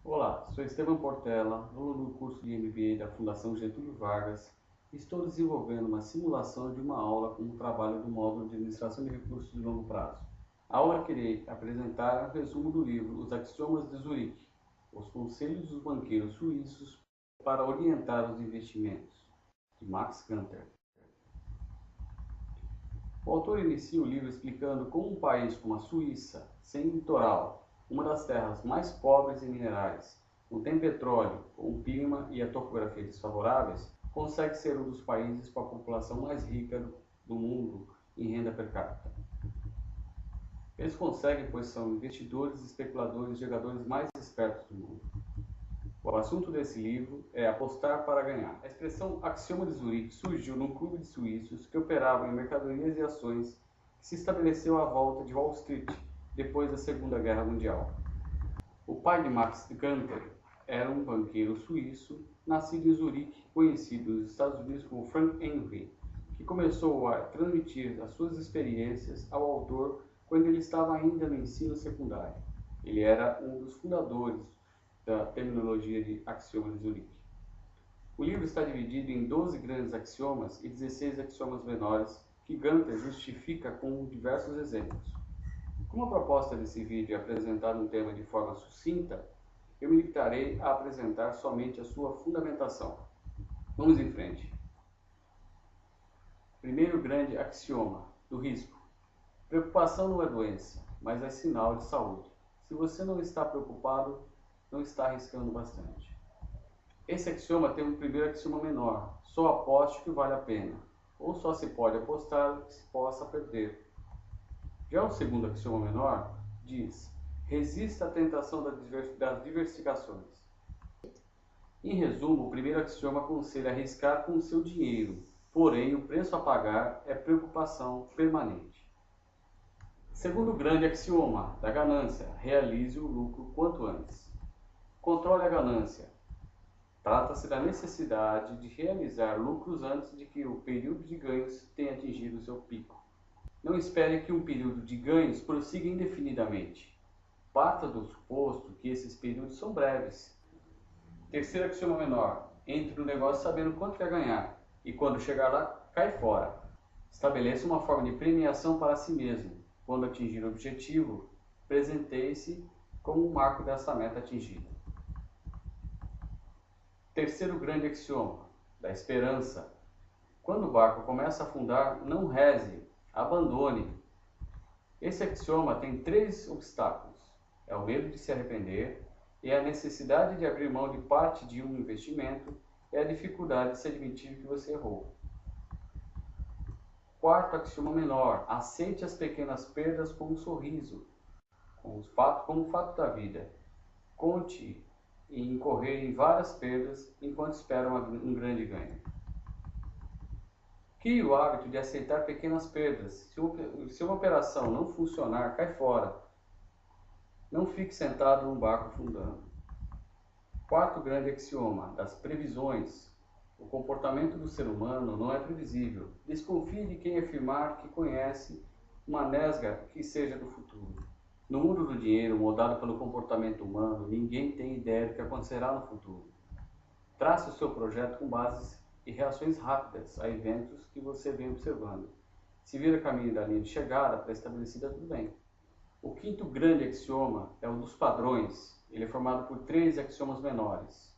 Olá, sou Esteban Portela, aluno do curso de MBA da Fundação Getúlio Vargas e estou desenvolvendo uma simulação de uma aula como trabalho do módulo de Administração de Recursos de Longo Prazo. A aula que irei apresentar é um resumo do livro Os Axiomas de Zurique, os conselhos dos banqueiros suíços para orientar os investimentos, de Max Canter. O autor inicia o livro explicando como um país como a Suíça, sem litoral, uma das terras mais pobres em minerais, não tem petróleo, com um clima e a topografia desfavoráveis, consegue ser um dos países com a população mais rica do mundo em renda per capita. Eles conseguem, pois são investidores, especuladores e jogadores mais espertos do mundo. O assunto desse livro é apostar para ganhar. A expressão axioma de Zurique surgiu num clube de suíços que operavam em mercadorias e ações que se estabeleceu à volta de Wall Street depois da Segunda Guerra Mundial. O pai de Max Canter era um banqueiro suíço nascido em Zurique, conhecido nos Estados Unidos como Frank Henry, que começou a transmitir as suas experiências ao autor quando ele estava ainda no ensino secundário. Ele era um dos fundadores da terminologia de axioma de Zurique. O livro está dividido em 12 grandes axiomas e 16 axiomas menores que Canter justifica com diversos exemplos. Como a proposta desse vídeo é apresentar um tema de forma sucinta, eu me limitarei a apresentar somente a sua fundamentação. Vamos em frente. Primeiro grande axioma do risco. Preocupação não é doença, mas é sinal de saúde. Se você não está preocupado, não está arriscando bastante. Esse axioma tem um primeiro axioma menor. Só aposte que vale a pena. Ou só se pode apostar que se possa perder. Já o segundo axioma menor diz: resista à tentação das diversificações. Em resumo, o primeiro axioma aconselha arriscar com o seu dinheiro, porém o preço a pagar é preocupação permanente. Segundo grande axioma da ganância: realize o lucro quanto antes. Controle a ganância. Trata-se da necessidade de realizar lucros antes de que o período de ganhos tenha atingido seu pico. Não espere que um período de ganhos prossiga indefinidamente. Parta do suposto que esses períodos são breves. Terceiro axioma menor: entre no negócio sabendo quanto quer ganhar e quando chegar lá, cai fora. Estabeleça uma forma de premiação para si mesmo. Quando atingir o objetivo, presenteie-se como um marco dessa meta atingida. Terceiro grande axioma, da esperança. Quando o barco começa a afundar, não reze, abandone. Esse axioma tem 3 obstáculos. É o medo de se arrepender, é a necessidade de abrir mão de parte de um investimento, é a dificuldade de se admitir que você errou. Quarto axioma menor, aceite as pequenas perdas como um sorriso, como fato da vida. Conte em incorrer em várias perdas enquanto espera um grande ganho. Crie o hábito de aceitar pequenas perdas. Se uma operação não funcionar, cai fora. Não fique sentado num barco afundando. Quarto grande axioma, das previsões. O comportamento do ser humano não é previsível. Desconfie de quem afirmar que conhece uma nesga que seja do futuro. No mundo do dinheiro, moldado pelo comportamento humano, ninguém tem ideia do que acontecerá no futuro. Trace o seu projeto com bases e reações rápidas a eventos que você vem observando. Se vir a caminho da linha de chegada pré-estabelecida, tudo bem. O quinto grande axioma é o dos padrões. Ele é formado por 3 axiomas menores.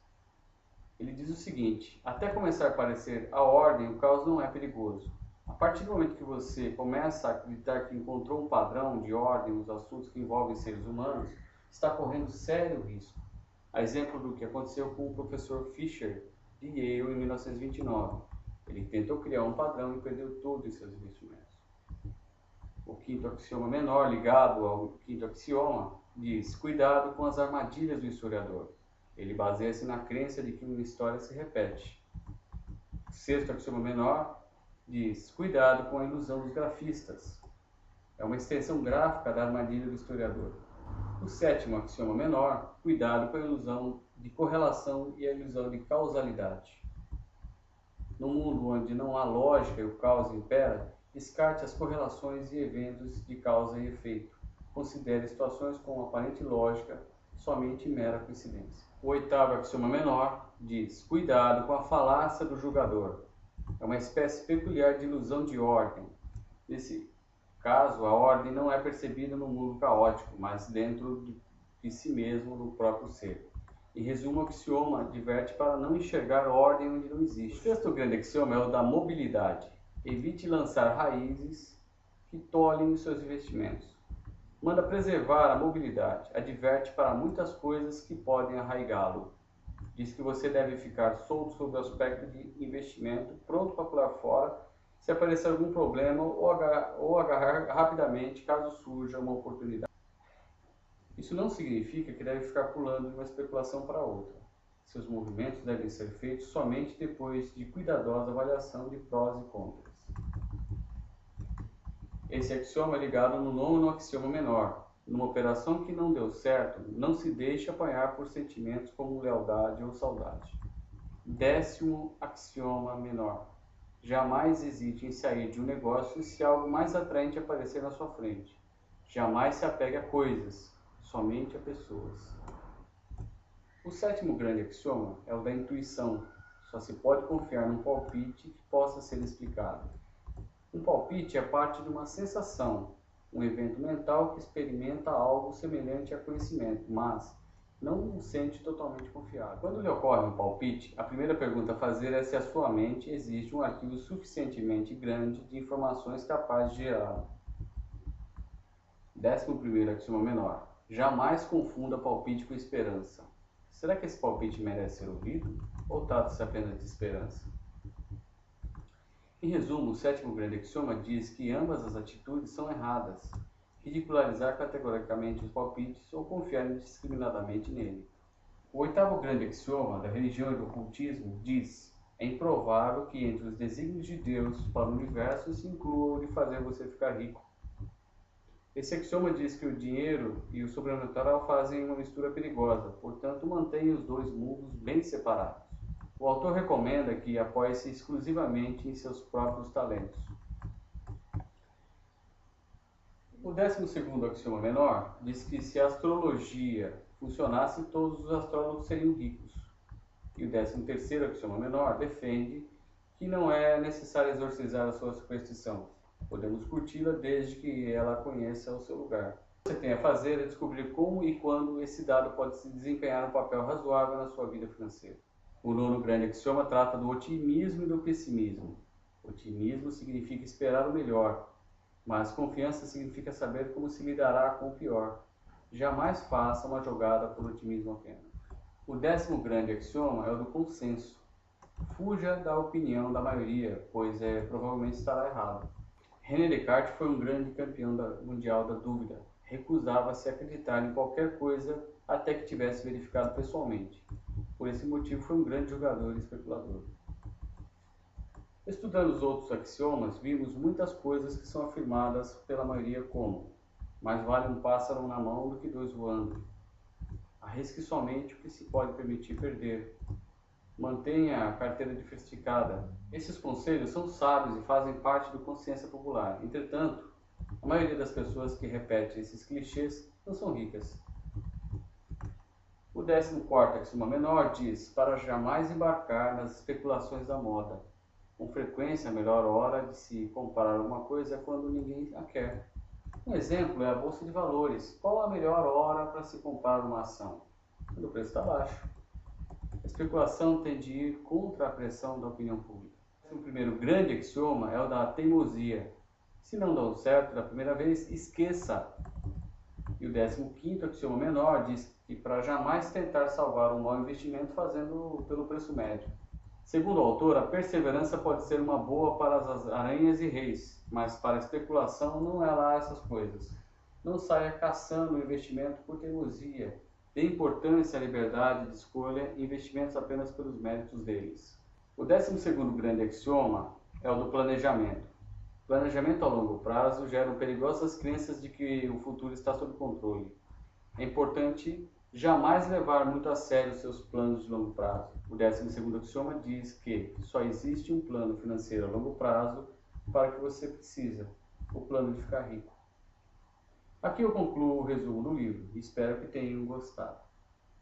Ele diz o seguinte: até começar a aparecer a ordem, o caos não é perigoso. A partir do momento que você começa a acreditar que encontrou um padrão de ordem nos assuntos que envolvem seres humanos, está correndo sério risco. A exemplo do que aconteceu com o professor Fisher de Yale em 1929. Ele tentou criar um padrão e perdeu todos os seus investimentos. O quinto axioma menor, ligado ao quinto axioma, diz: cuidado com as armadilhas do historiador. Ele baseia-se na crença de que uma história se repete. O sexto axioma menor diz: cuidado com a ilusão dos grafistas. É uma extensão gráfica da armadilha do historiador. O sétimo axioma menor: cuidado com a ilusão de correlação e a ilusão de causalidade. No mundo onde não há lógica e o caos impera, descarte as correlações e eventos de causa e efeito. Considere situações com aparente lógica somente mera coincidência. O oitavo axioma menor diz: cuidado com a falácia do julgador. É uma espécie peculiar de ilusão de ordem. Nesse caso, a ordem não é percebida no mundo caótico, mas dentro de si mesmo, no próprio ser. Em resumo, o axioma adverte para não enxergar ordem onde não existe. O sexto grande axioma é o da mobilidade. Evite lançar raízes que tolhem os seus investimentos. Manda preservar a mobilidade. Adverte para muitas coisas que podem arraigá-lo. Diz que você deve ficar solto sobre o aspecto de investimento, pronto para pular fora se aparecer algum problema ou agarrar rapidamente caso surja uma oportunidade. Isso não significa que deve ficar pulando de uma especulação para outra. Seus movimentos devem ser feitos somente depois de cuidadosa avaliação de prós e contras. Esse axioma é ligado no nono axioma menor. Numa operação que não deu certo, não se deixe apanhar por sentimentos como lealdade ou saudade. Décimo axioma menor. Jamais hesite em sair de um negócio se algo mais atraente aparecer na sua frente. Jamais se apegue a coisas, somente a pessoas. O sétimo grande axioma é o da intuição. Só se pode confiar num palpite que possa ser explicado. Um palpite é parte de uma sensação, um evento mental que experimenta algo semelhante a conhecimento, mas não o sente totalmente confiável. Quando lhe ocorre um palpite, a primeira pergunta a fazer é se a sua mente existe um arquivo suficientemente grande de informações capazes de gerá-lo. 11º axioma menor. Jamais confunda palpite com esperança. Será que esse palpite merece ser ouvido? Ou trata-se apenas de esperança? Em resumo, o sétimo grande axioma diz que ambas as atitudes são erradas. Ridicularizar categoricamente os palpites ou confiar indiscriminadamente nele. O oitavo grande axioma da religião e do ocultismo diz: é improvável que entre os desígnios de Deus para o universo se inclua o de fazer você ficar rico. Esse axioma diz que o dinheiro e o sobrenatural fazem uma mistura perigosa, portanto mantenha os dois mundos bem separados. O autor recomenda que apoie-se exclusivamente em seus próprios talentos. O 12º axioma menor diz que se a astrologia funcionasse, todos os astrólogos seriam ricos. E o 13º axioma menor defende que não é necessário exorcizar a sua superstição. Podemos curti-la desde que ela conheça o seu lugar. O que você tem a fazer é descobrir como e quando esse dado pode se desempenhar um papel razoável na sua vida financeira. O nono grande axioma trata do otimismo e do pessimismo. Otimismo significa esperar o melhor, mas confiança significa saber como se lidará com o pior. Jamais faça uma jogada por otimismo apenas. O 10º grande axioma é o do consenso. Fuja da opinião da maioria, pois provavelmente estará errado. René Descartes foi um grande campeão mundial da dúvida. Recusava-se a acreditar em qualquer coisa até que tivesse verificado pessoalmente. Por esse motivo foi um grande jogador e especulador. Estudando os outros axiomas, vimos muitas coisas que são afirmadas pela maioria como: mais vale um pássaro na mão do que dois voando. Arrisque somente o que se pode permitir perder. Mantenha a carteira diversificada. Esses conselhos são sábios e fazem parte da consciência popular. Entretanto, a maioria das pessoas que repetem esses clichês não são ricas. O 14º axioma menor diz: para jamais embarcar nas especulações da moda. Com frequência, a melhor hora de se comprar alguma coisa é quando ninguém a quer. Um exemplo é a bolsa de valores. Qual a melhor hora para se comprar uma ação? Quando o preço está baixo. A especulação tende a ir contra a pressão da opinião pública. O primeiro grande axioma é o da teimosia. Se não deu certo da primeira vez, esqueça. E o 15º axioma menor diz que para jamais tentar salvar um mau investimento fazendo pelo preço médio. Segundo o autor, a perseverança pode ser uma boa para as aranhas e reis, mas para a especulação não é lá essas coisas. Não saia caçando o investimento por teimosia. Dê importância à liberdade de escolha e investimentos apenas pelos méritos deles. O 12º grande axioma é o do planejamento. Planejamento a longo prazo gera perigosas crenças de que o futuro está sob controle. É importante jamais levar muito a sério seus planos de longo prazo. O 12º axioma diz que só existe um plano financeiro a longo prazo para o que você precisa, o plano de ficar rico. Aqui eu concluo o resumo do livro e espero que tenham gostado.